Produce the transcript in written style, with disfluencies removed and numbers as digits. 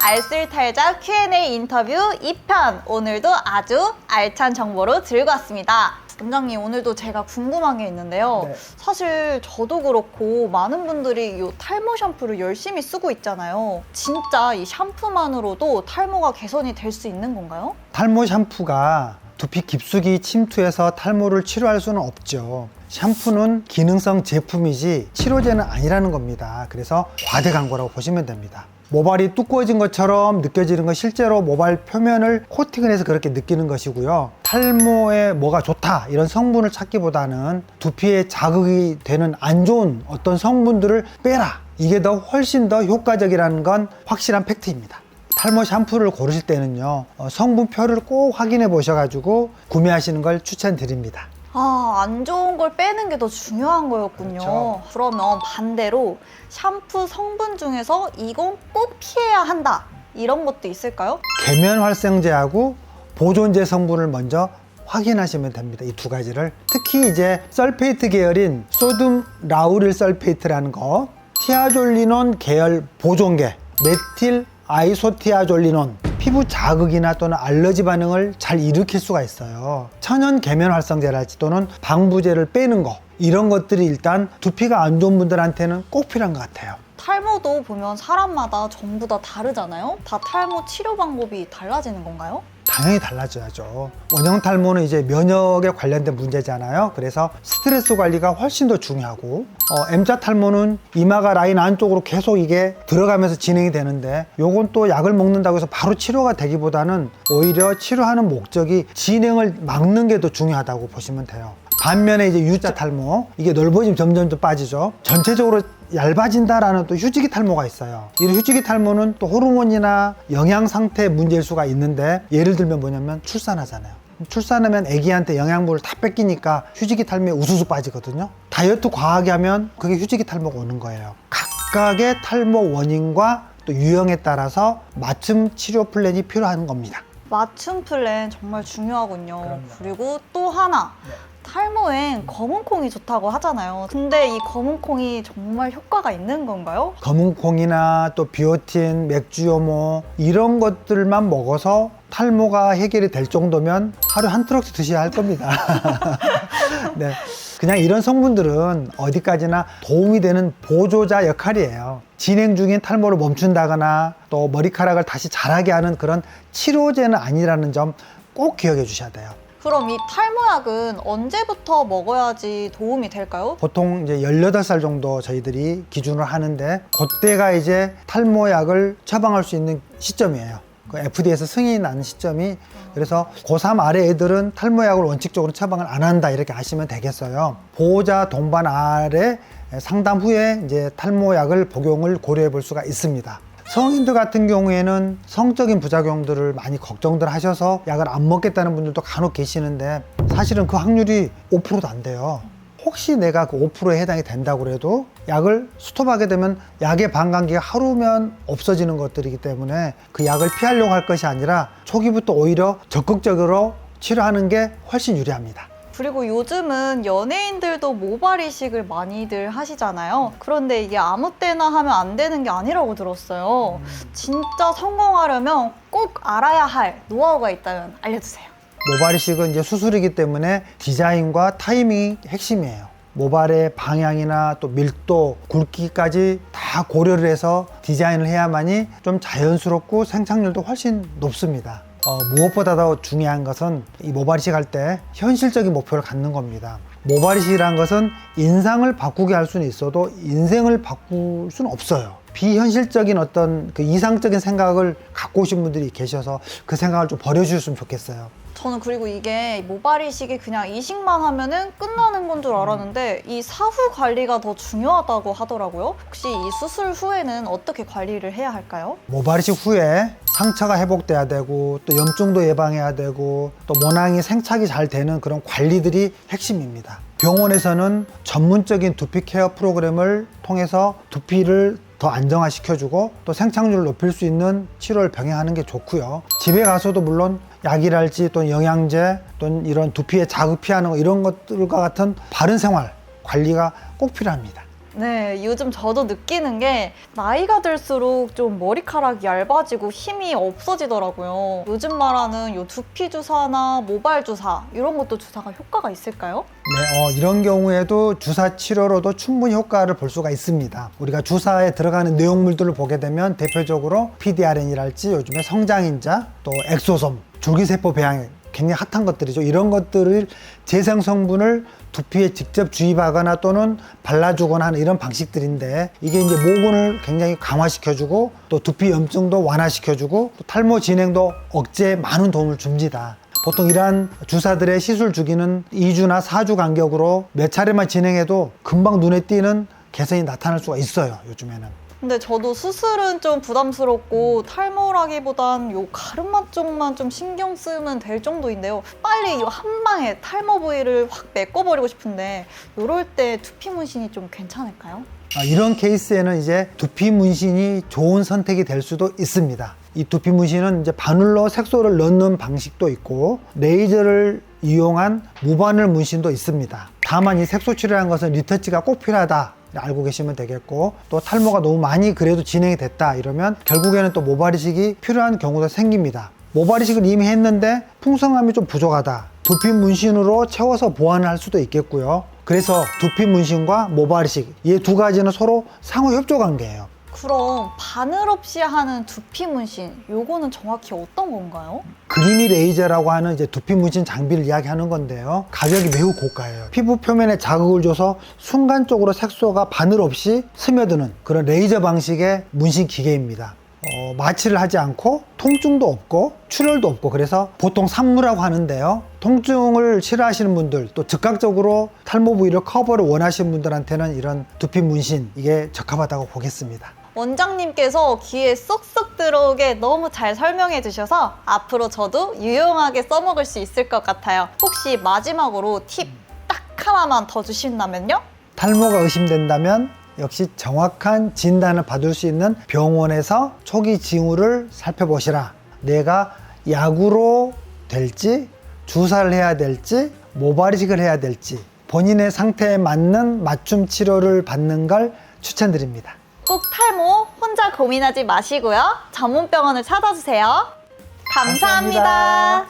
알쓸탈자 Q&A 인터뷰 2편, 오늘도 아주 알찬 정보로 들고 왔습니다. 원장님, 오늘도 제가 궁금한 게 있는데요. 네. 사실 저도 그렇고 많은 분들이 이 탈모 샴푸를 열심히 쓰고 있잖아요. 진짜 이 샴푸만으로도 탈모가 개선이 될 수 있는 건가요? 탈모 샴푸가 두피 깊숙이 침투해서 탈모를 치료할 수는 없죠. 샴푸는 기능성 제품이지 치료제는 아니라는 겁니다. 그래서 과대 광고라고 보시면 됩니다. 모발이 두꺼워진 것처럼 느껴지는 건 실제로 모발 표면을 코팅을 해서 그렇게 느끼는 것이고요. 탈모에 뭐가 좋다 이런 성분을 찾기보다는 두피에 자극이 되는 안 좋은 어떤 성분들을 빼라, 이게 더 훨씬 더 효과적이라는 건 확실한 팩트입니다. 탈모 샴푸를 고르실 때는요, 성분표를 꼭 확인해 보셔가지고 구매하시는 걸 추천드립니다. 안 좋은 걸 빼는 게 더 중요한 거였군요. 그렇죠. 그러면 반대로 샴푸 성분 중에서 이건 꼭 피해야 한다, 이런 것도 있을까요? 계면활성제하고 보존제 성분을 먼저 확인하시면 됩니다. 이 두 가지를. 특히 이제 설페이트 계열인 소듐 라우릴 설페이트라는 거, 티아졸리논 계열 보존계, 메틸 아이소티아졸리논, 피부 자극이나 또는 알러지 반응을 잘 일으킬 수가 있어요. 천연 계면활성제랄지 또는 방부제를 빼는 거, 이런 것들이 일단 두피가 안 좋은 분들한테는 꼭 필요한 것 같아요. 탈모도 보면 사람마다 전부 다 다르잖아요. 다 탈모 치료 방법이 달라지는 건가요? 당연히 달라져야죠. 원형 탈모는 이제 면역에 관련된 문제잖아요. 그래서 스트레스 관리가 훨씬 더 중요하고, M자 탈모는 이마가 라인 안쪽으로 계속 이게 들어가면서 진행이 되는데, 요건 또 약을 먹는다고 해서 바로 치료가 되기보다는 오히려 치료하는 목적이 진행을 막는 게 더 중요하다고 보시면 돼요. 반면에 이제 U자 탈모, 이게 넓어지면 점점 더 빠지죠. 전체적으로 얇아진다라는 또 휴지기 탈모가 있어요. 이 휴지기 탈모는 또 호르몬이나 영양 상태 문제일 수가 있는데, 예를 들면 뭐냐면 출산하잖아요. 출산하면 아기한테 영양분을 다 뺏기니까 휴지기 탈모에 우수수 빠지거든요. 다이어트 과하게 하면 그게 휴지기 탈모가 오는 거예요. 각각의 탈모 원인과 또 유형에 따라서 맞춤 치료 플랜이 필요한 겁니다. 맞춤 플랜 정말 중요하군요. 그럼요. 그리고 또 하나, 탈모엔 검은콩이 좋다고 하잖아요. 근데 이 검은콩이 정말 효과가 있는 건가요? 검은콩이나 또 비오틴, 맥주효모 이런 것들만 먹어서 탈모가 해결이 될 정도면 하루 한 트럭씩 드셔야 할 겁니다. 네. 그냥 이런 성분들은 어디까지나 도움이 되는 보조자 역할이에요. 진행 중인 탈모를 멈춘다거나 또 머리카락을 다시 자라게 하는 그런 치료제는 아니라는 점 꼭 기억해 주셔야 돼요. 그럼 이 탈모약은 언제부터 먹어야지 도움이 될까요? 보통 이제 18살 정도 저희들이 기준으로 하는데, 그때가 이제 탈모약을 처방할 수 있는 시점이에요. 그 FDA에서 승인이 나는 시점이. 그래서 고3 아래 애들은 탈모약을 원칙적으로 처방을 안 한다, 이렇게 아시면 되겠어요. 보호자 동반 아래 상담 후에 이제 탈모약을 복용을 고려해 볼 수가 있습니다. 성인들 같은 경우에는 성적인 부작용들을 많이 걱정들 하셔서 약을 안 먹겠다는 분들도 간혹 계시는데, 사실은 그 확률이 5%도 안 돼요. 혹시 내가 그 5%에 해당이 된다고 해도 약을 스톱하게 되면 약의 반감기가 하루면 없어지는 것들이기 때문에 그 약을 피하려고 할 것이 아니라 초기부터 오히려 적극적으로 치료하는 게 훨씬 유리합니다. 그리고 요즘은 연예인들도 모발 이식을 많이들 하시잖아요. 그런데 이게 아무 때나 하면 안 되는 게 아니라고 들었어요. 진짜 성공하려면 꼭 알아야 할 노하우가 있다면 알려주세요. 모발 이식은 이제 수술이기 때문에 디자인과 타이밍이 핵심이에요. 모발의 방향이나 또 밀도, 굵기까지 다 고려를 해서 디자인을 해야만이 좀 자연스럽고 생착률도 훨씬 높습니다. 무엇보다 더 중요한 것은 이 모발 이식 할 때 현실적인 목표를 갖는 겁니다. 모발 이식이라는 것은 인상을 바꾸게 할 수는 있어도 인생을 바꿀 수는 없어요. 비현실적인 어떤 그 이상적인 생각을 갖고 오신 분들이 계셔서 그 생각을 좀 버려주셨으면 좋겠어요. 저는 그리고 이게 모발 이식이 그냥 이식만 하면은 끝나는 건 줄 알았는데 이 사후 관리가 더 중요하다고 하더라고요. 혹시 이 수술 후에는 어떻게 관리를 해야 할까요? 모발 이식 후에 상처가 회복돼야 되고, 또 염증도 예방해야 되고, 또 모낭이 생착이 잘 되는 그런 관리들이 핵심입니다. 병원에서는 전문적인 두피 케어 프로그램을 통해서 두피를 더 안정화시켜주고 또 생착률을 높일 수 있는 치료를 병행하는 게 좋고요. 집에 가서도 물론 약이랄지 또 영양제 또는 이런 두피에 자극 피하는 거, 이런 것들과 같은 바른 생활 관리가 꼭 필요합니다. 네, 요즘 저도 느끼는 게 나이가 들수록 좀 머리카락이 얇아지고 힘이 없어지더라고요. 요즘 말하는 요 두피 주사나 모발 주사 이런 것도 주사가 효과가 있을까요? 네, 이런 경우에도 주사 치료로도 충분히 효과를 볼 수가 있습니다. 우리가 주사에 들어가는 내용물들을 보게 되면 대표적으로 PDRN이랄지 요즘에 성장인자, 또 엑소솜, 줄기세포 배양액, 굉장히 핫한 것들이죠. 이런 것들을 재생 성분을 두피에 직접 주입하거나 또는 발라주거나 하는 이런 방식들인데, 이게 이제 모근을 굉장히 강화시켜주고 또 두피 염증도 완화시켜주고 또 탈모 진행도 억제에 많은 도움을 줍니다. 보통 이러한 주사들의 시술 주기는 2주나 4주 간격으로 몇 차례만 진행해도 금방 눈에 띄는 개선이 나타날 수가 있어요, 요즘에는. 근데 저도 수술은 좀 부담스럽고 탈모라기보단 요 가르마 쪽만 좀 신경 쓰면 될 정도인데요. 빨리 이 한 방에 탈모 부위를 확 메꿔버리고 싶은데 요럴 때 두피 문신이 좀 괜찮을까요? 이런 케이스에는 이제 두피 문신이 좋은 선택이 될 수도 있습니다. 이 두피 문신은 이제 바늘로 색소를 넣는 방식도 있고 레이저를 이용한 무바늘 문신도 있습니다. 다만 이 색소 치료라는 것은 리터치가 꼭 필요하다 알고 계시면 되겠고, 또 탈모가 너무 많이 그래도 진행이 됐다 이러면 결국에는 또 모발 이식이 필요한 경우도 생깁니다. 모발 이식을 이미 했는데 풍성함이 좀 부족하다, 두피 문신으로 채워서 보완을 할 수도 있겠고요. 그래서 두피 문신과 모발 이식 이 두 가지는 서로 상호 협조 관계예요. 그럼 바늘 없이 하는 두피 문신 요거는 정확히 어떤 건가요? 그리미 레이저라고 하는 이제 두피 문신 장비를 이야기하는 건데요. 가격이 매우 고가예요. 피부 표면에 자극을 줘서 순간적으로 색소가 바늘 없이 스며드는 그런 레이저 방식의 문신 기계입니다. 마취를 하지 않고 통증도 없고 출혈도 없고, 그래서 보통 산무라고 하는데요. 통증을 싫어하시는 분들, 또 즉각적으로 탈모 부위를 커버를 원하시는 분들한테는 이런 두피 문신 이게 적합하다고 보겠습니다. 원장님께서 귀에 쏙쏙 들어오게 너무 잘 설명해 주셔서 앞으로 저도 유용하게 써먹을 수 있을 것 같아요. 혹시 마지막으로 팁 딱 하나만 더 주신다면요? 탈모가 의심된다면 역시 정확한 진단을 받을 수 있는 병원에서 초기 징후를 살펴보시라. 내가 약으로 될지, 주사를 해야 될지, 모발 이식을 해야 될지 본인의 상태에 맞는 맞춤 치료를 받는 걸 추천드립니다. 꼭 탈모 혼자 고민하지 마시고요. 전문 병원을 찾아주세요. 감사합니다.